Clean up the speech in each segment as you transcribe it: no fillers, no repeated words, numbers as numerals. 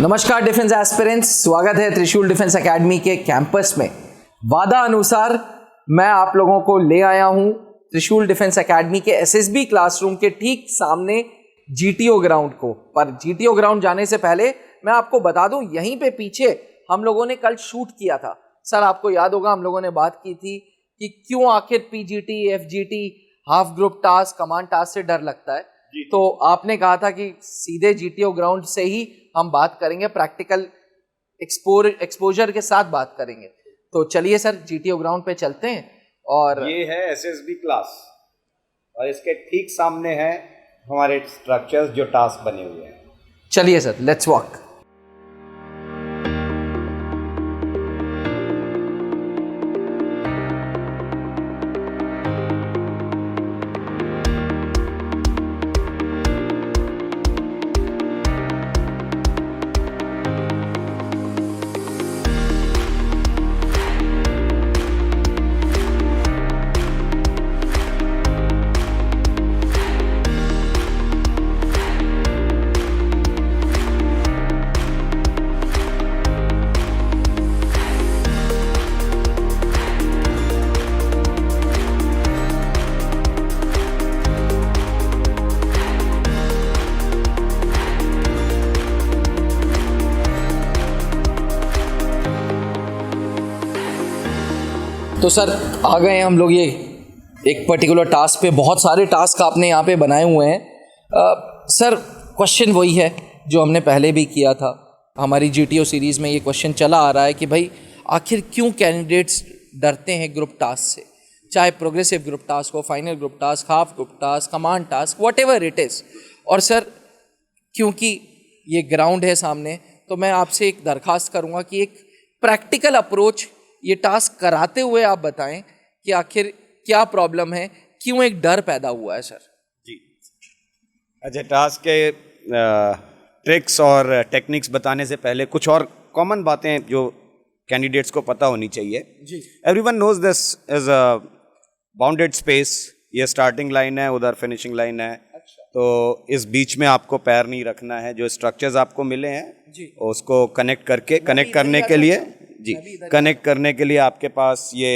नमस्कार defence aspirants, स्वागत है त्रिशूल डिफेंस एकेडमी के कैंपस में। वादा अनुसार मैं आप लोगों को ले आया हूं त्रिशूल डिफेंस एकेडमी के एसएसबी क्लासरूम के ठीक सामने जीटीओ ग्राउंड को। पर जीटीओ ग्राउंड जाने से पहले मैं आपको बता दूं, यहीं पे पीछे हम लोगों ने कल शूट किया था। सर आपको याद होगा हम लोगों ने बात की थी कि क्यों आखिर PGT, FGT, half group task, command task से डर लगता है। तो आपने कहा था कि सीधे जीटीओ ग्राउंड से ही हम बात करेंगे, प्रैक्टिकल एक्सपोजर के साथ बात करेंगे। तो चलिए सर जीटीओ ग्राउंड पे चलते हैं। और ये है एसएसबी क्लास और इसके ठीक सामने है हमारे स्ट्रक्चर्स जो टास्क बने हुए हैं। चलिए सर, लेट्स वॉक। तो सर आ गए हम लोग ये एक पर्टिकुलर टास्क पे। बहुत सारे टास्क आपने यहाँ पे बनाए हुए हैं। सर क्वेश्चन वही है जो हमने पहले भी किया था। हमारी जीटीओ सीरीज़ में ये क्वेश्चन चला आ रहा है कि भाई आखिर क्यों कैंडिडेट्स डरते हैं ग्रुप टास्क से, चाहे प्रोग्रेसिव ग्रुप टास्क हो, final group task, half group task, command task, what ever it is. और सर क्योंकि ये ग्राउंड है सामने, तो मैं आपसे एक दरख्वास्त करूँगा कि एक प्रैक्टिकल अप्रोच ये टास्क कराते हुए आप बताएं कि आखिर क्या प्रॉब्लम है, क्यों एक डर पैदा हुआ है सर। जी अच्छा, टास्क के ट्रिक्स और टेक्निक्स बताने से पहले कुछ और कॉमन बातें जो कैंडिडेट्स को पता होनी चाहिए। जी, everyone knows this is a bounded space. ये स्टार्टिंग लाइन है, उधर फिनिशिंग लाइन है। अच्छा। तो इस बीच में आपको पैर नहीं रखना है। जो स्ट्रक्चर्स आपको मिले हैं जी, उसको कनेक्ट करने के लिए कनेक्ट करने के लिए आपके पास ये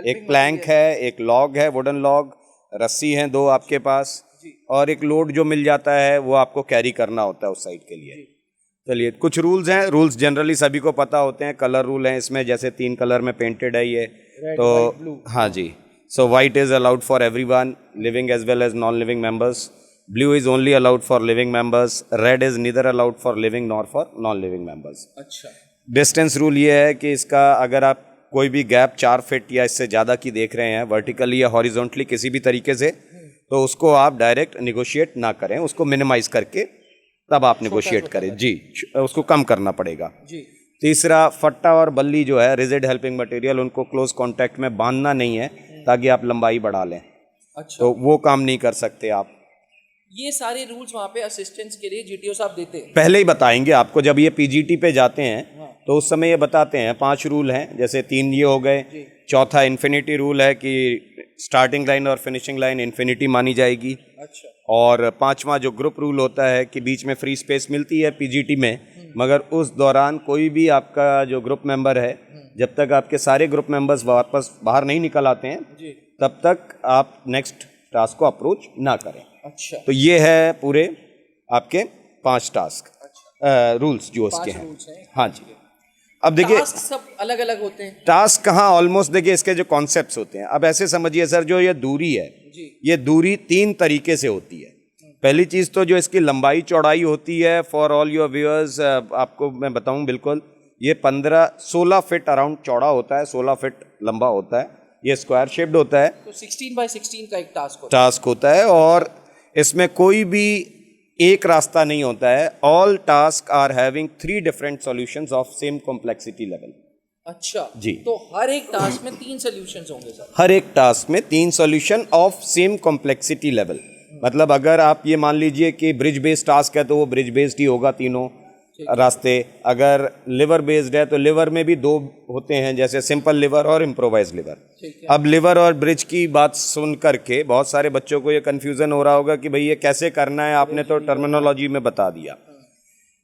एक प्लैंक है, एक लॉग है, वुडन लॉग, रस्सी है दो आपके पास, और एक लोड जो मिल जाता है वो आपको कैरी करना होता है उस साइड के लिए। चलिए, कुछ रूल्स हैं। रूल्स जनरली सभी को पता होते हैं। कलर रूल हैं इसमें, जैसे 3 कलर में पेंटेड है ये। तो हाँ जी, so white is allowed for everyone, living as well as non living members. Blue is only allowed for living members. Red is neither allowed for living nor for non living members. अच्छा। Distance rule ये है कि इसका अगर आप कोई भी gap 4 feet या इससे ज़्यादा की देख रहे हैं, वर्टिकली या हॉरिजॉन्टली किसी भी तरीके से, तो उसको आप डायरेक्ट निगोशिएट ना करें, उसको मिनिमाइज करके तब आप निगोशिएट करें। जी, उसको कम करना पड़ेगा। जी। तीसरा, फट्टा और बल्ली जो है, रिजिड हेल्पिंग मटेरियल, उनको क्लोज कॉन्टैक्ट में बांधना नहीं है ताकि आप लंबाई बढ़ा लें। अच्छा। तो वो काम नहीं कर सकते आप। ये सारे रूल्स वहाँ पे असिस्टेंस के लिए जीटीओ साहब देते हैं। पहले ही बताएंगे आपको, जब ये पीजीटी पे जाते हैं तो उस समय ये बताते हैं। 5 रूल हैं, जैसे 3 ये हो गए। चौथा इन्फिनिटी रूल है कि स्टार्टिंग लाइन और फिनिशिंग लाइन इन्फिनिटी मानी जाएगी। अच्छा। और 5वां जो ग्रुप रूल होता है कि बीच में फ्री स्पेस मिलती है पीजीटी में, मगर उस दौरान कोई भी आपका जो ग्रुप मेंबर है, जब तक आपके सारे ग्रुप मेंबर्स वापस बाहर नहीं निकल आते हैं, तब तक आप नेक्स्ट टास्क को अप्रोच ना करें। अच्छा। तो ये है पूरे आपके 5 टास्क रूल्स जो उसके हैं। हाँ जी। अब देखिए, टास्क सब अलग अलग होते हैं। टास्क कहाँ, ऑलमोस्ट देखिए इसके जो कॉन्सेप्ट्स होते हैं। अब ऐसे समझिए सर, जो ये दूरी है, ये दूरी 3 तरीके से होती है। पहली चीज़ तो जो इसकी लंबाई चौड़ाई होती है, फॉर ऑल योर व्यूअर्स आपको मैं बताऊं, बिल्कुल ये 16 फीट अराउंड चौड़ा होता है, 16 फीट लंबा होता है। ये स्क्वायर शेप्ड होता है। तो 16 बाय 16 का एक टास्क होता है और इसमें कोई भी एक रास्ता नहीं होता है। All task are having 3 different solutions of same complexity level. अच्छा जी। तो हर एक टास्क में 3 सॉल्यूशंस होंगे सर। हर एक टास्क में 3 solution of same complexity level. मतलब अगर आप ये मान लीजिए कि ब्रिज बेस्ड टास्क है तो वो ब्रिज बेस्ड ही होगा तीनों रास्ते। अगर लिवर बेस्ड है तो लिवर में भी 2 होते हैं, जैसे सिंपल लिवर और इम्प्रोवाइज लिवर। अब लिवर और ब्रिज की बात सुन करके बहुत सारे बच्चों को ये कन्फ्यूजन हो रहा होगा कि भाई ये कैसे करना है, आपने तो टर्मिनोलॉजी में बता दिया।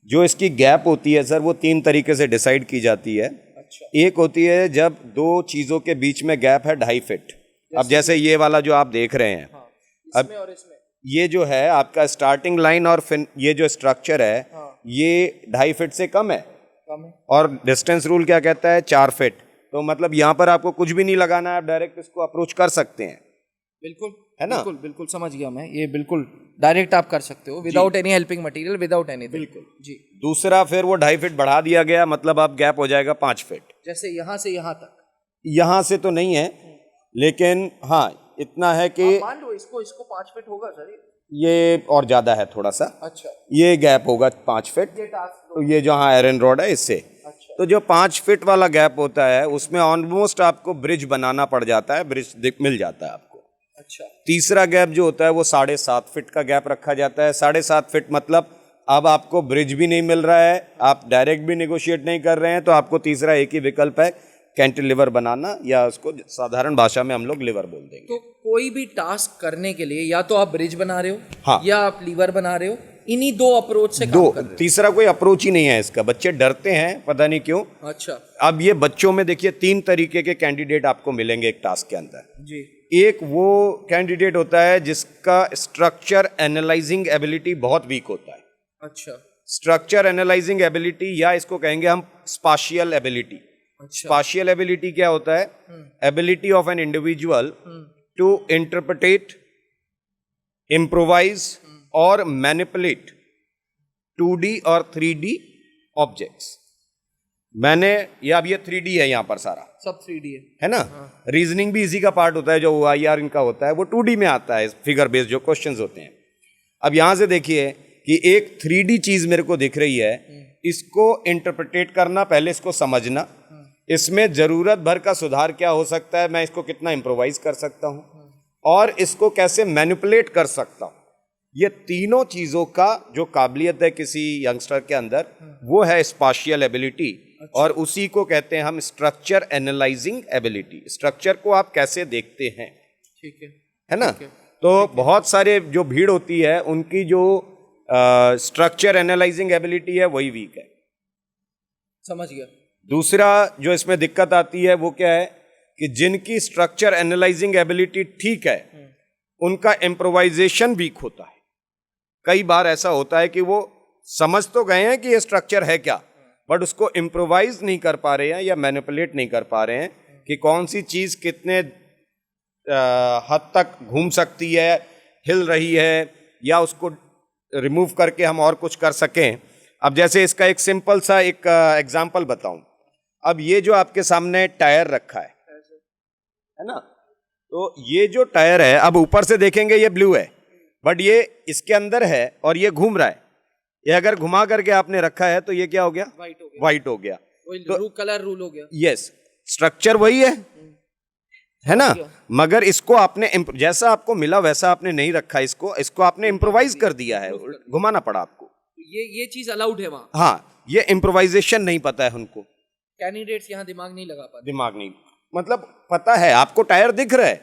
जो इसकी गैप होती है सर वो 3 तरीके से डिसाइड की जाती है। अच्छा। एक होती है जब 2 चीज़ों के बीच में गैप है 2.5 फीट। अब जैसे ये वाला जो आप देख रहे हैं, हाँ, अब इसमें और इसमें ये जो है आपका स्टार्टिंग लाइन और ये जो स्ट्रक्चर है, हाँ। ये 2.5 फीट से कम है। कम है। और डिस्टेंस रूल क्या कहता है? 4 फीट। तो मतलब यहाँ पर आपको कुछ भी नहीं लगाना है, आप डायरेक्ट इसको अप्रोच कर सकते हैं। बिल्कुल, है ना? बिल्कुल बिल्कुल समझ गया मैं, ये बिल्कुल डायरेक्ट आप कर सकते हो without any helping material, without any. बिल्कुल जी। दूसरा फिर वो 2.5 फीट बढ़ा दिया गया, मतलब आप गैप हो जाएगा 5 फीट। जैसे यहाँ से यहाँ तक। यहाँ से तो नहीं है, लेकिन हाँ इतना है कि मान लो इसको 5 फीट होगा सर ये और ज़्यादा है थोड़ा सा। अच्छा। ये गैप होगा 5 फीट। ये टास्क तो ये जो हाँ आयरन रॉड है इससे। अच्छा। तो जो 5 फीट वाला गैप होता है उसमें ऑलमोस्ट आपको ब्रिज बनाना पड़ जाता है, ब्रिज मिल जाता है आपको। अच्छा। तीसरा गैप जो होता है वो 7.5 फीट का गैप रखा जाता है। 7.5 फीट मतलब अब आपको ब्रिज भी नहीं मिल रहा है, आप डायरेक्ट भी नेगोशिएट नहीं कर रहे हैं, तो आपको तीसरा एक ही विकल्प है, कैंटिलीवर बनाना, या उसको साधारण भाषा में हम लोग लिवर बोल देंगे। तो कोई भी टास्क करने के लिए या तो आप ब्रिज बना रहे हो, हाँ, या आप लीवर बना रहे हो, इन्हीं 2 अप्रोच से काम कर रहे हो। तीसरा कोई अप्रोच ही नहीं है इसका। बच्चे डरते हैं पता नहीं क्यों। अच्छा। अब ये बच्चों में देखिए 3 तरीके के कैंडिडेट आपको मिलेंगे एक टास्क के अंदर जी। एक वो कैंडिडेट होता है जिसका स्ट्रक्चर एनालाइजिंग एबिलिटी बहुत वीक होता है। अच्छा। स्ट्रक्चर एनालाइजिंग एबिलिटी, या इसको कहेंगे हम स्पाशियल एबिलिटी। अच्छा। स्पाशियल एबिलिटी क्या होता है? Ability of an individual to interpret, improvise और मैनिपुलेट 2D और 3D ऑब्जेक्ट्स। मैंने ये अब ये 3D है यहाँ पर सारा, सब 3D है ना? रीजनिंग भी इसी का पार्ट होता है, जो OIR इनका होता है वो 2D में आता है, फिगर बेस्ड जो क्वेश्चंस होते हैं। अब यहाँ से देखिए कि एक 3D चीज मेरे को दिख रही है, इसको इंटरप्रिटेट करना, पहले इसको समझना, इसमें जरूरत भर का सुधार क्या हो सकता है, मैं इसको कितना इम्प्रोवाइज कर सकता हूँ, और इसको कैसे मैनिपुलेट कर सकता हूँ। ये तीनों चीजों का जो काबिलियत है किसी यंगस्टर के अंदर, वो है स्पाशियल एबिलिटी। अच्छा। और उसी को कहते हैं हम स्ट्रक्चर एनालाइजिंग एबिलिटी। स्ट्रक्चर को आप कैसे देखते हैं, ठीक है ना? तो बहुत सारे जो भीड़ होती है उनकी जो स्ट्रक्चर एनालाइजिंग एबिलिटी है वही वीक है। समझ गया। दूसरा जो इसमें दिक्कत आती है वो क्या है कि जिनकी स्ट्रक्चर एनालाइजिंग एबिलिटी ठीक है उनका इम्प्रोवाइजेशन वीक होता है। कई बार ऐसा होता है कि वो समझ तो गए हैं कि ये स्ट्रक्चर है क्या, बट उसको इम्प्रोवाइज नहीं कर पा रहे हैं या मैनिपुलेट नहीं कर पा रहे हैं कि कौन सी चीज कितने हद तक घूम सकती है, हिल रही है, या उसको रिमूव करके हम और कुछ कर सकें। अब जैसे इसका एक सिंपल सा एक एग्जांपल बताऊं। अब ये जो आपके सामने टायर रखा है ना, तो ये जो टायर है, अब ऊपर से देखेंगे ये ब्लू है, बट ये इसके अंदर है और ये घूम रहा है। ये अगर घुमा करके आपने रखा है तो ये क्या हो गया? वाइट हो गया। वाइट हो गया। तो कलर रूल हो गया। यस, स्ट्रक्चर वही है ना, मगर इसको आपने जैसा आपको मिला वैसा आपने नहीं रखा, इसको आपने इम्प्रोवाइज कर दिया है, घुमाना पड़ा आपको। ये चीज अलाउड है वहां। हाँ, ये इम्प्रोवाइजेशन नहीं पता है उनको। कैंडिडेट्स यहाँ दिमाग नहीं लगा पाते। दिमाग नहीं, मतलब पता है आपको टायर दिख रहा है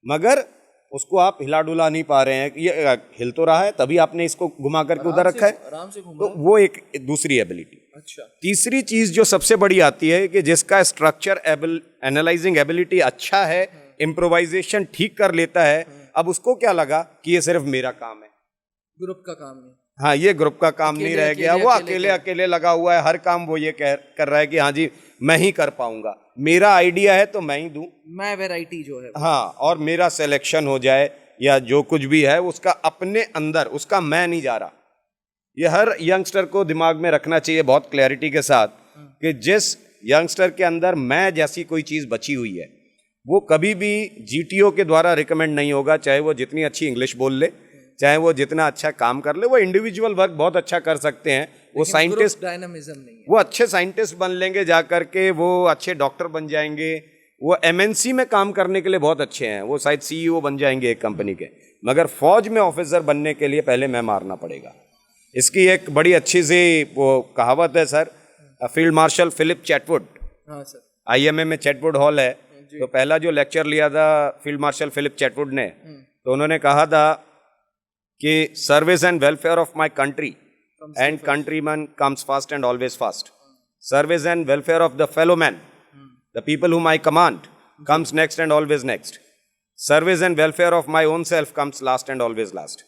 मगर उसको आप हिला डुला नहीं पा रहे हैं। ये हिल तो रहा है तभी आपने इसको घुमा करके उधर रखा है, आराम से घूम तो वो एक दूसरी एबिलिटी। अच्छा। तीसरी चीज जो सबसे बड़ी आती है कि जिसका स्ट्रक्चर एनालाइजिंग एबिलिटी अच्छा है, इम्प्रोवाइजेशन ठीक कर लेता है, अब उसको क्या लगा कि ये सिर्फ मेरा काम है, ग्रुप का काम नहीं। हाँ, ये ग्रुप का काम नहीं रह गया, वो अकेले अकेले लगा हुआ है, हर काम वो ये कर रहा है कि हाँ जी मैं ही कर पाऊंगा, मेरा आइडिया है तो मैं ही दूं, मैं वैरायटी जो है, हाँ, और मेरा सिलेक्शन हो जाए या जो कुछ भी है उसका अपने अंदर, उसका मैं नहीं जा रहा। ये हर यंगस्टर को दिमाग में रखना चाहिए बहुत क्लैरिटी के साथ कि जिस यंगस्टर के अंदर मैं जैसी कोई चीज़ बची हुई है वो कभी भी GTO के द्वारा रिकमेंड नहीं होगा, चाहे वो जितनी अच्छी इंग्लिश बोल ले, चाहे वो जितना अच्छा काम कर ले। वो इंडिविजुअल वर्क बहुत अच्छा कर सकते हैं, वो साइंटिस्ट, डायनामिज्म नहीं है, वो अच्छे साइंटिस्ट बन लेंगे जा करके, वो अच्छे डॉक्टर बन जाएंगे, वो MNC में काम करने के लिए बहुत अच्छे हैं, वो शायद CEO बन जाएंगे एक कंपनी के, मगर फौज में ऑफिसर बनने के लिए पहले मैं मारना पड़ेगा। इसकी एक बड़ी अच्छी सी वो कहावत है sir, field marshal Philip Chetwode, हाँ सर, IMA में चैटवुड हॉल है, तो पहला जो लेक्चर लिया था फील्ड मार्शल फिलिप चैटवुड ने, तो उन्होंने कहा था कि service and welfare of my country and countryman comes first and always first. Service and welfare of the fellow man, the people whom I command, comes next and always next. Service and welfare of my own self comes last and always last.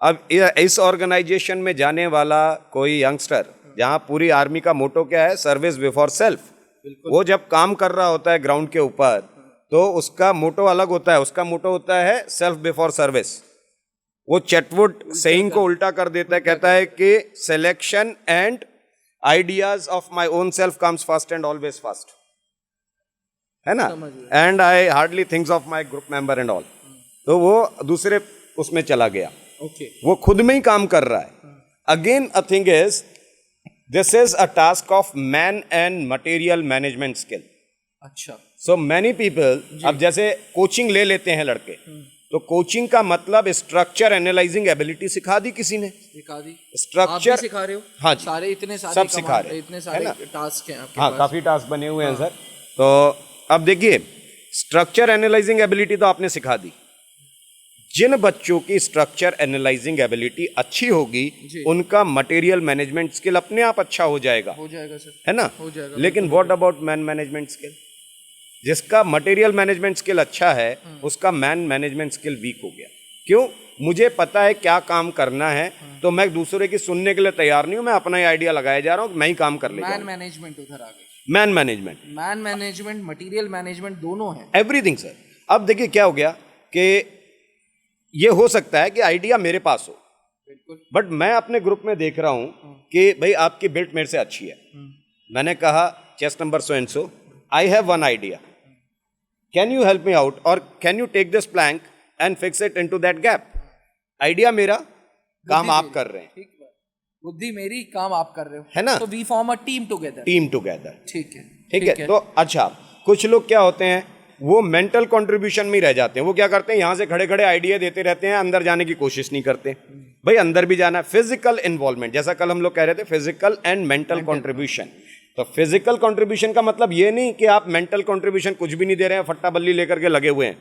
अब इस organisation में जाने वाला कोई youngster, जहाँ पूरी army का मोटो क्या है, सर्विस बिफोर सेल्फ, वो जब काम कर रहा होता है ग्राउंड के ऊपर तो उसका मोटो अलग होता है. उसका मोटो होता है सेल्फ बिफोर सर्विस. वो चेटवुड सेइंग को उल्टा कर देता है, कहता है कि selection and ideas of my own self comes first and always first, है ना, and I hardly thinks of my group member and all. तो वो दूसरे उसमें चला गया. वो खुद में ही काम कर रहा है. Again a thing is, this is a task of man and material management skill. अच्छा. सो मैनी पीपल, अब जैसे कोचिंग ले लेते हैं लड़के, तो कोचिंग का मतलब स्ट्रक्चर एनालाइजिंग एबिलिटी सिखा दी किसी ने, सिखा दी. स्ट्रक्चर सिखा रहे हो? हाँ जी, सारे इतने सारे सब सिखा रहे, इतने सारे टास्क हैं आपके हाँ पास. काफी टास्क बने हुए हैं सर. तो अब देखिए, स्ट्रक्चर एनालाइजिंग एबिलिटी तो आपने सिखा दी. जिन बच्चों की स्ट्रक्चर एनालाइजिंग एबिलिटी अच्छी होगी उनका मटेरियल मैनेजमेंट स्किल अपने आप अच्छा हो जाएगा सर, है ना. हो जाएगा. लेकिन what about man management skill? जिसका मटेरियल मैनेजमेंट स्किल अच्छा है उसका मैन मैनेजमेंट स्किल वीक हो गया. क्यों? मुझे पता है क्या काम करना है, तो मैं दूसरे की सुनने के लिए तैयार नहीं हूं. मैं अपना ही आइडिया लगाया जा रहा हूं, मैं ही काम कर लेगा. मैन मैनेजमेंट उधर आ गई. मैन मैनेजमेंट, मटेरियल मैनेजमेंट दोनों है. Everything sir. अब देखिए क्या हो गया कि ये हो सकता है कि आइडिया मेरे पास हो, बट मैं अपने ग्रुप में देख रहा हूं कि भाई आपकी बिल्ट मेरे से अच्छी है. मैंने कहा chest number so and so, I have one idea, can you help me out, और can you take this plank and fix it into that gap. Idea मेरा, काम आप कर रहे हैं. बुद्धि मेरी, काम आप कर रहे हो, है ना. तो we form a team together. ठीक है. तो अच्छा, कुछ लोग क्या होते हैं, वो मेंटल कंट्रीब्यूशन में ही रह जाते हैं. वो क्या करते हैं, यहां से खड़े खड़े आइडिया देते रहते हैं, अंदर जाने की कोशिश नहीं करते. भाई अंदर भी जाना. फिजिकल इन्वॉल्वमेंट, जैसा कल हम लोग कह रहे थे, फिजिकल एंड मेंटल कंट्रीब्यूशन. तो फिजिकल कंट्रीब्यूशन का मतलब ये नहीं कि आप मेंटल कंट्रीब्यूशन कुछ भी नहीं दे रहे हैं, फट्टा बल्ली लेकर के लगे हुए हैं,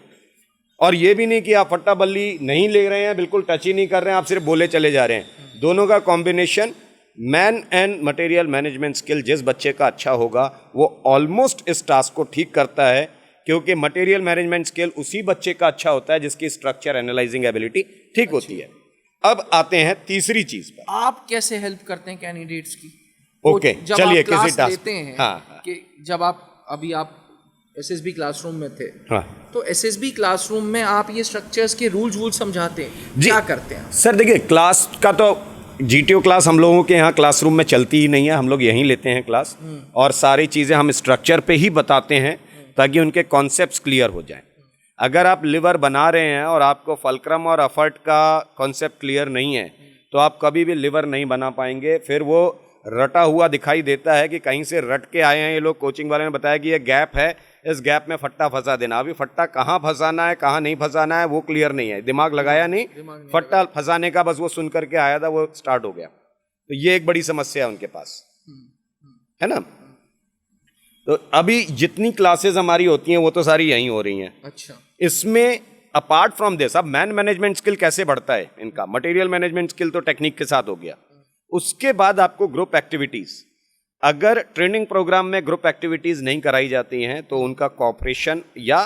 और ये भी नहीं कि आप फट्टा बल्ली नहीं ले रहे हैं, बिल्कुल टच ही नहीं कर रहे हैं, आप सिर्फ बोले चले जा रहे हैं. दोनों का combination, man and material management skill जिस बच्चे का अच्छा होगा वो ऑलमोस्ट इस टास्क को ठीक करता है, क्योंकि मटेरियल मैनेजमेंट स्किल उसी बच्चे का अच्छा होता है जिसकी स्ट्रक्चर एनालाइजिंग एबिलिटी ठीक होती है. अब आते हैं तीसरी चीज पर. आप कैसे हेल्प करते हैं कैंडिडेट्स की? ओके, चलिए किसी टास्क लेते हैं. हाँ, कि जब आप एसएसबी क्लासरूम में थे, हाँ, तो एसएसबी क्लासरूम में आप ये स्ट्रक्चर्स के रूल्स समझाते हैं, क्या करते हैं सर? देखिए, क्लास का तो जीटीओ क्लास हम लोगों के यहाँ क्लासरूम में चलती ही नहीं है, हम लोग यहीं लेते हैं क्लास, और सारी चीज़ें हम स्ट्रक्चर पे ही बताते हैं ताकि उनके कॉन्सेप्ट्स क्लियर हो जाएं. अगर आप लिवर बना रहे हैं और आपको फल्क्रम और अफर्ट का कॉन्सेप्ट क्लियर नहीं है तो आप कभी भी लिवर नहीं बना पाएंगे. फिर वो रटा हुआ दिखाई देता है कि कहीं से रट के आए हैं ये लोग. कोचिंग वाले ने बताया कि ये गैप है, इस गैप में फट्टा फंसा देना. अभी फट्टा कहाँ फंसाना है, कहाँ नहीं फंसाना है, वो क्लियर नहीं है. दिमाग लगाया नहीं, फट्टा फंसाने का बस वो सुन करके आया था, वो स्टार्ट हो गया. तो ये एक बड़ी समस्या है उनके पास, है ना. तो अभी जितनी क्लासेस हमारी होती हैं वो तो सारी यहीं हो रही हैं. अच्छा. इसमें अपार्ट फ्रॉम दिस, अब मैन मैनेजमेंट स्किल कैसे बढ़ता है इनका? मटेरियल मैनेजमेंट स्किल तो टेक्निक के साथ हो गया. उसके बाद आपको ग्रुप एक्टिविटीज, अगर ट्रेनिंग प्रोग्राम में ग्रुप एक्टिविटीज नहीं कराई जाती हैं तो उनका कॉपरेशन या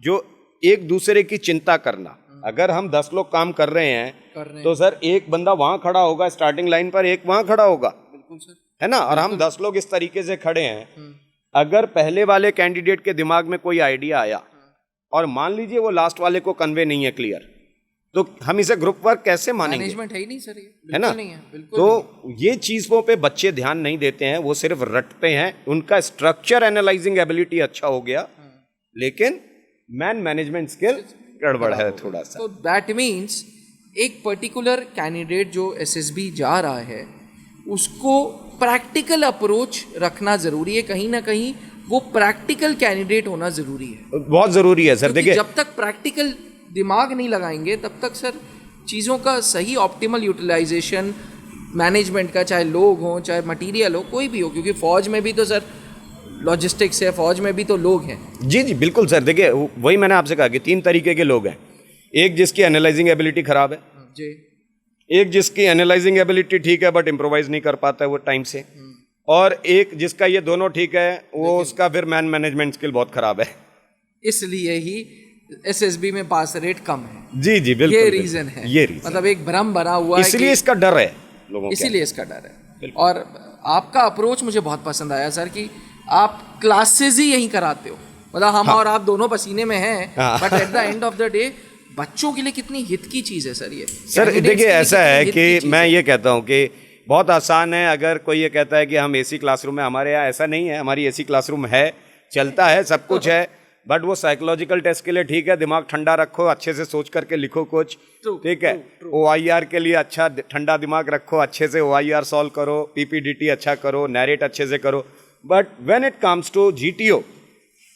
जो एक दूसरे की चिंता करना, अगर हम 10 लोग काम कर रहे हैं तो सर एक बंदा वहां खड़ा होगा स्टार्टिंग लाइन पर, एक वहां खड़ा होगा, बिल्कुल सर, है ना, और हम 10 लोग इस तरीके से खड़े हैं. अगर पहले वाले कैंडिडेट के दिमाग में कोई आइडिया आया और मान लीजिए वो लास्ट वाले को कन्वे नहीं है क्लियर, तो हम इसे ग्रुप वर्क कैसे मानेंगे? मैनेजमेंट है ही नहीं सर, ये है ना. नहीं है, बिल्कुल तो नहीं. ये चीजों पे बच्चे ध्यान नहीं देते हैं, वो सिर्फ रटते हैं. उनका स्ट्रक्चर एनालाइजिंग एबिलिटी अच्छा हो गया, लेकिन मैन मैनेजमेंट स्किल गड़बड़ है थोड़ा सा. तो दैट मीन्स एक पर्टिकुलर कैंडिडेट जो एसएसबी जा रहा है उसको प्रैक्टिकल अप्रोच रखना जरूरी है. कहीं ना कहीं वो प्रैक्टिकल कैंडिडेट होना जरूरी है, बहुत जरूरी है सर. देखिए, जब तक प्रैक्टिकल दिमाग नहीं लगाएंगे तब तक सर चीज़ों का सही ऑप्टिमल यूटिलाइजेशन मैनेजमेंट का, चाहे लोग हों चाहे मटेरियल हो, कोई भी हो, क्योंकि फौज में भी तो सर लॉजिस्टिक्स है, फौज में भी तो लोग हैं. जी जी बिल्कुल सर. देखिए, वही मैंने आपसे कहा कि 3 तरीके के लोग हैं. एक जिसकी एनालाइजिंग एबिलिटी खराब है जी, एक जिसकी एनालाइजिंग एबिलिटी ठीक है बट इम्प्रोवाइज नहीं कर पाता है वो टाइम से, और एक जिसका ये दोनों ठीक है वो उसका फिर मैन मैनेजमेंट स्किल बहुत खराब है। इसलिए ही एसएसबी में पास रेट कम है। जी जी बिल्कुल, ये रीजन है, ये रीजन, मतलब एक भ्रम बना हुआ है, इसलिए इसका डर है लोगों को, इसीलिए इसका डर है। और आपका अप्रोच मुझे बहुत पसंद आया सर कि आप क्लासेस ही यहीं कराते हो, मतलब हम और आप दोनों पसीने में हैं, but at the end of the day बच्चों के लिए कितनी हित की चीज़ है सर ये। सर देखिए ऐसा है कि मैं ये कहता हूँ कि बहुत आसान है, अगर कोई ये कहता है कि हम एसी क्लासरूम में, हमारे यहाँ ऐसा नहीं है, हमारी एसी क्लासरूम है, चलता है, सब कुछ है, बट वो साइकोलॉजिकल टेस्ट के लिए ठीक है, दिमाग ठंडा रखो, अच्छे से सोच करके लिखो कुछ, ठीक है, OIR के लिए अच्छा ठंडा दिमाग रखो, अच्छे से OIR सॉल्व करो, PPDT अच्छा करो, नैरेट अच्छे से करो, but when it comes to GTO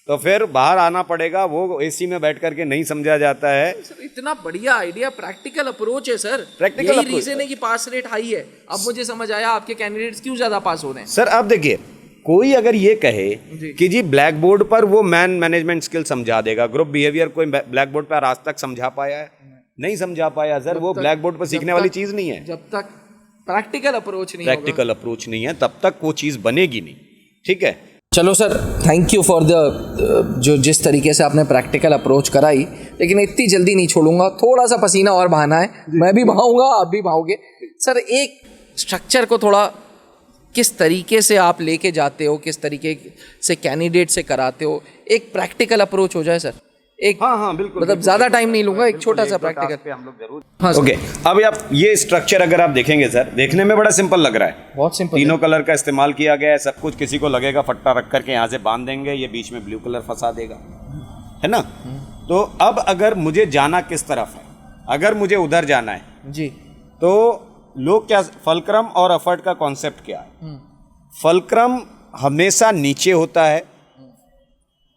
तो फिर बाहर आना पड़ेगा, वो एसी में बैठ करके नहीं समझा जाता है। सर इतना बढ़िया आइडिया, प्रैक्टिकल अप्रोच है सर, प्रैक्टिकल यही रीजन है कि पास रेट हाई है। अब मुझे समझ आया आपके कैंडिडेट्स क्यों ज्यादा पास हो रहे हैं। सर अब देखिए, कोई अगर ये कहे कि जी ब्लैक बोर्ड पर वो मैन मैनेजमेंट स्किल समझा देगा, ग्रुप बिहेवियर कोई ब्लैक बोर्ड पर आज तक समझा पाया है? नहीं समझा पाया सर, वो ब्लैक बोर्ड पर सीखने वाली चीज नहीं है। जब तक प्रैक्टिकल अप्रोच नहीं प्रैक्टिकल अप्रोच नहीं है तब तक वो चीज बनेगी नहीं, ठीक है। चलो sir, thank you for the जो जिस तरीके से आपने प्रैक्टिकल अप्रोच कराई, लेकिन इतनी जल्दी नहीं छोड़ूंगा, थोड़ा सा पसीना और बहाना है, मैं भी बहाऊंगा, आप भी बहाओगे। सर एक स्ट्रक्चर को थोड़ा किस तरीके से आप लेके जाते हो, किस तरीके से कैंडिडेट से कराते हो, एक प्रैक्टिकल अप्रोच हो जाए सर। एक हाँ बिल्कुल, मतलब ज़्यादा टाइम नहीं लूंगा, एक छोटा सा प्रैक्टिकल पे हम लोग जरूर। हाँ ओके, अब आप ये स्ट्रक्चर अगर आप देखेंगे सर, देखने में बड़ा सिंपल लग रहा है, बहुत सिंपल, तीनों कलर का इस्तेमाल किया गया है, सब कुछ। किसी को लगेगा फट्टा रख करके यहाँ से बांध देंगे, ये बीच में ब्लू कलर फंसा देगा, है ना। तो अब अगर मुझे जाना किस तरफ है, अगर मुझे उधर जाना है जी, तो लोग क्या, फलक्रम और अफर्ट का कॉन्सेप्ट क्या है? फलक्रम हमेशा नीचे होता है,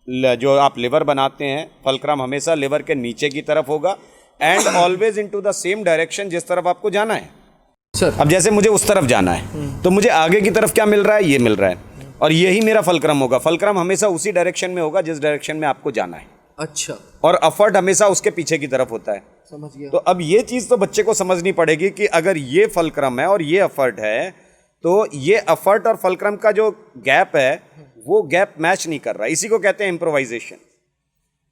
जो आप लिवर बनाते हैं, फलक्रम हमेशा लिवर के नीचे की तरफ होगा, and always into the same direction जिस तरफ आपको जाना है सर। अब जैसे मुझे उस तरफ जाना है तो मुझे आगे की तरफ क्या मिल रहा है, ये मिल रहा है, और यही मेरा फलक्रम होगा। फलक्रम हमेशा उसी डायरेक्शन में होगा जिस डायरेक्शन में आपको जाना है, अच्छा, और अफर्ट हमेशा उसके पीछे की तरफ होता है। समझ गया। तो अब ये चीज़ तो बच्चे को समझनी पड़ेगी कि अगर ये फलक्रम है और ये अफर्ट है, तो ये अफर्ट और फलक्रम का जो गैप है वो गैप मैच नहीं कर रहा, इसी को कहते हैं इम्प्रोवाइजेशन।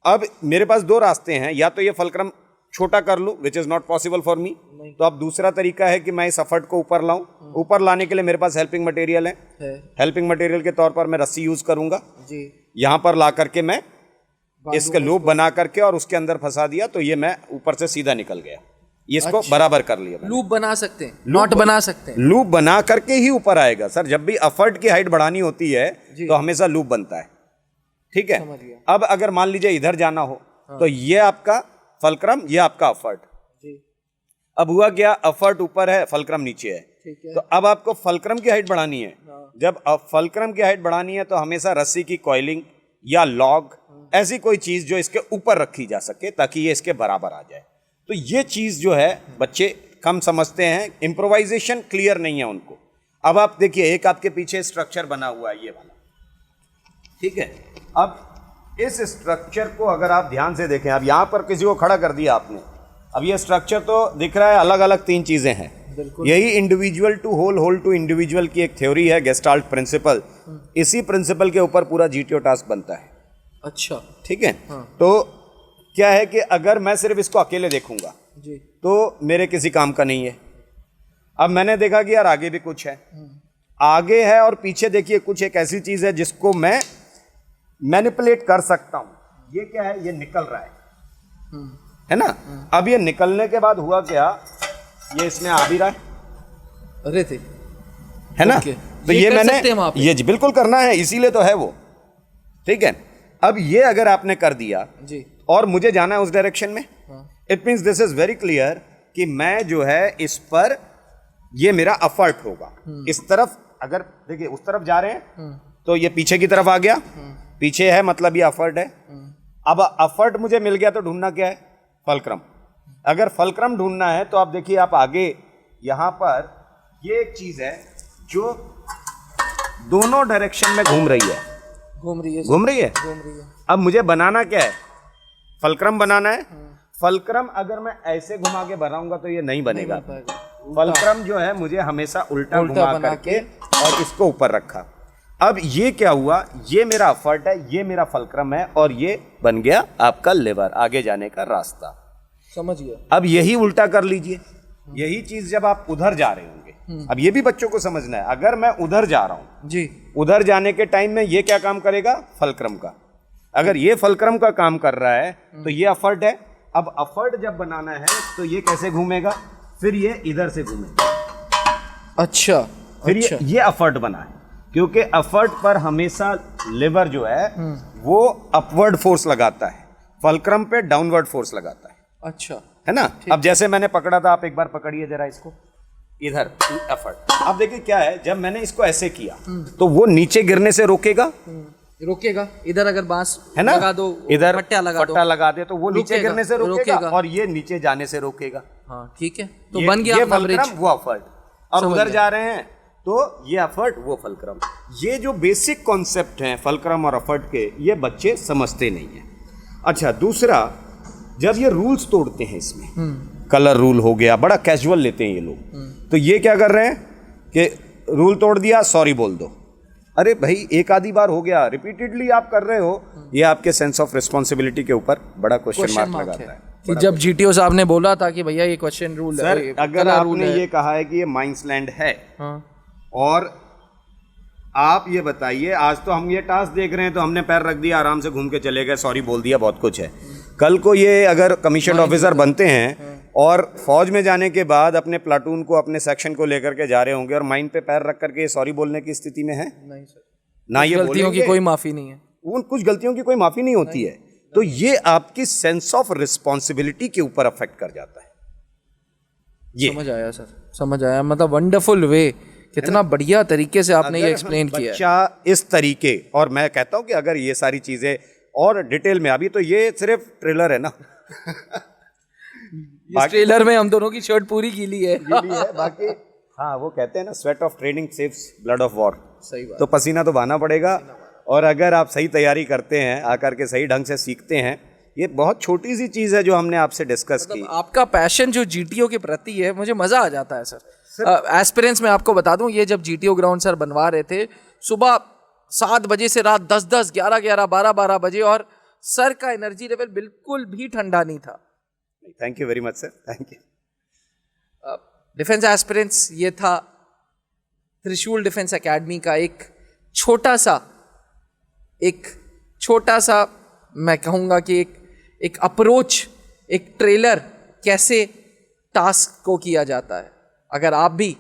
अब मेरे पास दो रास्ते हैं, या तो ये फलक्रम छोटा कर लूँ, which is not possible for me, तो अब दूसरा तरीका है कि मैं इस अफर्ट को ऊपर लाऊं। ऊपर लाने के लिए मेरे पास हेल्पिंग मटेरियल है। हेल्पिंग मटेरियल के तौर पर मैं रस्सी यूज़ करूंगा जी। यहाँ पर ला करके मैं इसका लूप बना करके और उसके अंदर फंसा दिया, तो ये मैं ऊपर से सीधा निकल गया, इसको अच्छा, बराबर कर लिया। लूप बना सकते हैं, नॉट बना सकते हैं, लूप बना करके ही ऊपर आएगा सर। जब भी अफर्ट की हाइट बढ़ानी होती है तो हमेशा लूप बनता है, ठीक है। अब अगर मान लीजिए इधर जाना हो, तो ये आपका फलक्रम, ये आपका अफर्ट। अब हुआ क्या, अफर्ट ऊपर है, फलक्रम नीचे है, तो अब आपको फलक्रम की हाइट बढ़ानी है। जब फलक्रम की हाइट बढ़ानी है तो हमेशा रस्सी की कॉइलिंग या लॉग, ऐसी कोई चीज जो इसके ऊपर रखी जा सके ताकि ये इसके बराबर आ जाए। तो ये चीज जो है बच्चे कम समझते हैं, इम्प्रोवाइजेशन क्लियर नहीं है उनको। अब आप देखिए, एक आपके पीछे स्ट्रक्चर बना हुआ है ये वाला, ठीक है। अब इस स्ट्रक्चर को अगर आप ध्यान से देखें, अब यहाँ पर किसी को खड़ा कर दिया आपने, अब ये स्ट्रक्चर तो दिख रहा है, अलग अलग तीन चीजें हैं। यही individual to whole, whole to individual की एक थ्योरी है, गेस्टाल्ट प्रिंसिपल। इसी प्रिंसिपल के ऊपर पूरा GTO टास्क बनता है। अच्छा, ठीक है। तो क्या है कि अगर मैं सिर्फ इसको अकेले देखूंगा जी, तो मेरे किसी काम का नहीं है। अब मैंने देखा कि यार आगे भी कुछ है, आगे है और पीछे देखिए कुछ एक ऐसी चीज है जिसको मैं मैनिपुलेट कर सकता हूं। ये क्या है, ये निकल रहा है ना। अब ये निकलने के बाद हुआ क्या, ये इसमें आ भी रहा है, अरे थे, है ना। तो ये मैंने ये बिल्कुल करना है, इसीलिए तो है वो, ठीक है। अब ये अगर आपने कर दिया जी, और मुझे जाना है उस डायरेक्शन में, it means this is very clear कि मैं जो है इस पर, ये मेरा अफर्ट होगा। इस तरफ अगर देखिए उस तरफ जा रहे हैं तो ये पीछे की तरफ आ गया, पीछे है मतलब ये अफर्ट है। अब अफर्ट मुझे मिल गया तो ढूंढना क्या है, फलक्रम। अगर फलक्रम ढूंढना है तो आप देखिए, आप आगे यहां पर ये एक चीज है जो दोनों डायरेक्शन में घूम रही है, घूम रही है। अब मुझे बनाना क्या है, फलक्रम बनाना है। फलक्रम अगर मैं ऐसे घुमा के बनाऊंगा तो ये नहीं बनेगा, फलक्रम जो है मुझे हमेशा उल्टा घुमा बना करके और इसको ऊपर रखा। अब ये क्या हुआ, ये मेरा अफर्ट है, ये मेरा फलक्रम है और ये बन गया आपका लिवर, आगे जाने का रास्ता। समझ गया। अब यही उल्टा कर लीजिए, यही चीज जब आप उधर जा रहे होंगे, अब ये भी बच्चों को समझना है, अगर मैं उधर जा रहा हूं जी, उधर जाने के टाइम में ये क्या काम करेगा, फलक्रम का। अगर ये फलक्रम का काम कर रहा है तो ये अफर्ट है। अब अफर्ट जब बनाना है तो ये कैसे घूमेगा, फिर ये इधर से घूमेगा। अच्छा, फिर अच्छा। ये अफर्ट बना है, क्योंकि अफर्ट पर हमेशा लिवर जो है वो अपवर्ड फोर्स लगाता है, फलक्रम पे डाउनवर्ड फोर्स लगाता है। अच्छा, है ना। अब जैसे मैंने पकड़ा था, आप एक बार पकड़िए जरा इसको, इधर एफर्ट। अब देखिए क्या है, जब मैंने इसको ऐसे किया तो वो नीचे गिरने से रोकेगा, रोकेगा। इधर अगर बांस है ना, लगा दो, इधर पट्टा लगा दे तो वो नीचे रोकेगा, गिरने से रोकेगा रोकेगा। और ये नीचे जाने से रोकेगा। हाँ ठीक है, तो बन गया ये अपना फलक्रम, ब्रिज। वो अफर्ट। और समझ उधर गया। जा रहे हैं तो ये अफर्ट, वो फलक्रम। ये जो बेसिक कॉन्सेप्ट हैं फलक्रम और अफर्ट के, ये बच्चे समझते नहीं है। अच्छा, दूसरा, जब ये रूल्स तोड़ते हैं इसमें, कलर रूल हो गया, बड़ा कैजुअल लेते हैं ये लोग, तो ये क्या कर रहे हैं कि रूल तोड़ दिया, सॉरी बोल दो। अरे भाई, एक आधी बार हो गया, रिपीटेडली आप कर रहे हो, ये आपके सेंस ऑफ रिस्पॉन्सिबिलिटी के ऊपर बड़ा क्वेश्चन मार्क लगाता है। कि जब जीटीओ साहब ने बोला था कि भैया ये क्वेश्चन रूल सर, है, अगर आपने ये कहा है कि ये माइंसलैंड है, और आप ये बताइए, आज तो हम ये टास्क देख रहे हैं तो हमने पैर रख दिया, आराम से घूम के चले गए, सॉरी बोल दिया, बहुत कुछ है। कल को ये अगर कमीशन ऑफिसर बनते हैं और फौज में जाने के बाद अपने प्लाटून को, अपने सेक्शन को लेकर के जा रहे होंगे और माइन पे पैर रख करके सॉरी बोलने की स्थिति में है? नहीं सर, ना ये गलतियों की कोई माफी नहीं है। उन कुछ गलतियों की कोई माफी नहीं होती है। तो ये आपकी सेंस ऑफ रिस्पॉन्सिबिलिटी के ऊपर अफेक्ट कर जाता है। ये समझ आया सर, समझ आया। मतलब वंडरफुल वे, कितना बढ़िया तरीके से आपने ये एक्सप्लेन किया है। बच्चा इस तरीके, और मैं कहता हूं कि अगर ये सारी चीजें और डिटेल में, अभी तो ये सिर्फ ट्रेलर है ना इस ट्रेलर में हम दोनों की शर्ट पूरी गीली है। बाकी हाँ, वो कहते हैं ना, sweat of training saves blood of war. सही बात। तो पसीना तो बहाना पड़ेगा, और अगर आप सही तैयारी करते हैं, आकर के सही ढंग से सीखते हैं, ये बहुत छोटी सी चीज है जो हमने आपसे डिस्कस की। आपका पैशन जो जीटीओ के प्रति है, मुझे मजा आ जाता है सर। एस्पिरेंट्स में आपको बता दूं, ये जब जीटीओ ग्राउंड सर बनवा रहे थे, सुबह 7 बजे से रात 10-10, 11-11, 12-12 बजे, और सर का एनर्जी लेवल बिल्कुल भी ठंडा नहीं था। Thank you very much sir, thank you. Defence aspirants, ये था त्रिशूल डिफेंस एकेडमी का एक छोटा सा मैं कहूँगा कि एक अप्रोच, एक ट्रेलर, कैसे टास्क को किया जाता है। अगर आप भी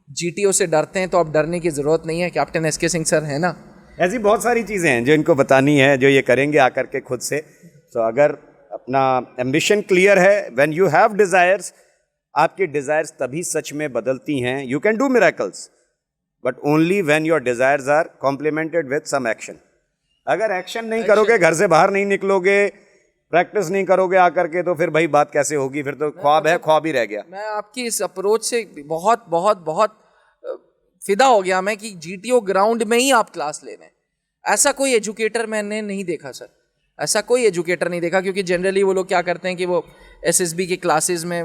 जीटीओ से डरते हैं तो आप डरने की ज़रूरत नहीं है, कैप्टन एसके सिंह सर है ना। ऐसी बहुत सारी चीज़ें हैं जो इनको बतानी है, जो ये करेंगे आकर के खुद से। तो अगर अपना एम्बिशन क्लियर है, व्हेन यू हैव डिज़ायर्स, आपकी डिज़ायर्स तभी सच में बदलती हैं। You can do miracles, but only when your desires are complemented with some action. अगर एक्शन नहीं करोगे, घर से बाहर नहीं निकलोगे, प्रैक्टिस नहीं करोगे आकर के, तो फिर भाई बात कैसे होगी? फिर तो ख्वाब है, ख्वाब ही रह गया। मैं आपकी इस अप्रोच से बहुत बहुत बहुत फिदा हो गया मैं कि जीटीओ ग्राउंड में ही आप क्लास ले रहे हैं। ऐसा कोई एजुकेटर मैंने नहीं देखा सर, ऐसा कोई एजुकेटर नहीं देखा, क्योंकि जनरली वो लोग क्या करते हैं कि वो एसएसबी के क्लासेस में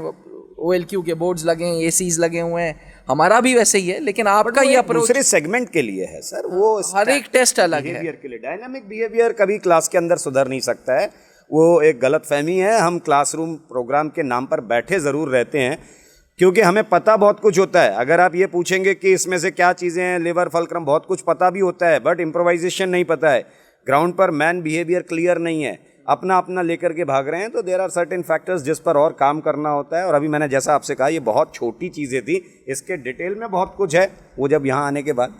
ओएलक्यू के बोर्ड्स लगे हैं, एसीज लगे हुए हैं, हमारा भी वैसे ही है, लेकिन आपका ये अप्रोच दूसरे सेगमेंट के लिए है सर। वो हर एक टेस्ट अलग है बिहेवियर के लिए। डायनामिक बिहेवियर कभी क्लास के अंदर सुधर नहीं सकता है, वो एक गलत फहमी है। हम क्लासरूम प्रोग्राम के नाम पर बैठे ज़रूर रहते हैं, क्योंकि हमें पता बहुत कुछ होता है। अगर आप ये पूछेंगे कि इसमें से क्या चीज़ें हैं, लिवर, फलक्रम, बहुत कुछ पता भी होता है, बट इम्प्रोवाइजेशन नहीं पता है। ग्राउंड पर मैन बिहेवियर क्लियर नहीं है, अपना अपना लेकर के भाग रहे हैं। तो देयर आर सर्टेन फैक्टर्स जिस पर और काम करना होता है। और अभी मैंने जैसा आपसे कहा, ये बहुत छोटी चीज़ें थी, इसके डिटेल में बहुत कुछ है, वो जब यहाँ आने के बाद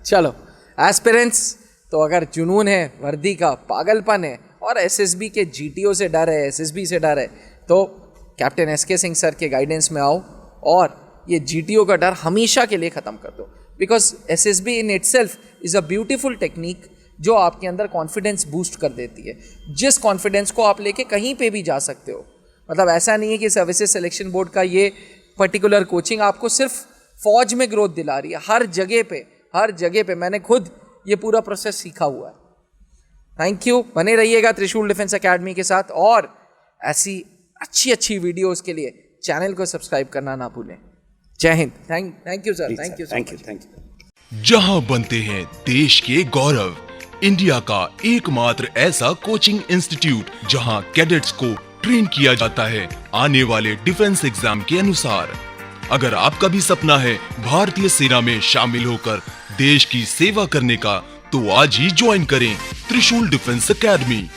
चलो एस्पिरेंट्स, तो अगर जुनून है, वर्दी का पागलपन है, और एसएसबी के जीटीओ से डर है, एसएसबी से डर है, तो कैप्टन एसके सिंह सर के गाइडेंस में आओ और ये जीटीओ का डर हमेशा के लिए ख़त्म कर दो। Because SSB in itself is a beautiful technique जो आपके अंदर कॉन्फिडेंस बूस्ट कर देती है, जिस कॉन्फिडेंस को आप लेके कहीं पे भी जा सकते हो। मतलब ऐसा नहीं है कि सर्विसेज सिलेक्शन बोर्ड का ये पर्टिकुलर कोचिंग आपको सिर्फ फौज में ग्रोथ दिला रही है, हर जगह पे मैंने खुद ये पूरा प्रोसेस सीखा हुआ है। थैंक यू, बने रहिएगा त्रिशूल डिफेंस एकेडमी के साथ, और ऐसी अच्छी वीडियोज़ के लिए चैनल को सब्सक्राइब करना ना भूलें। जय Hind. Thank you sir, thank you thank you. जहां बनते हैं देश के गौरव, इंडिया का एकमात्र ऐसा कोचिंग इंस्टीट्यूट जहां कैडेट्स को ट्रेन किया जाता है आने वाले डिफेंस एग्जाम के अनुसार। अगर आपका भी सपना है भारतीय सेना में शामिल होकर देश की सेवा करने का, तो आज ही ज्वाइन करें त्रिशूल डिफेंस एकेडमी।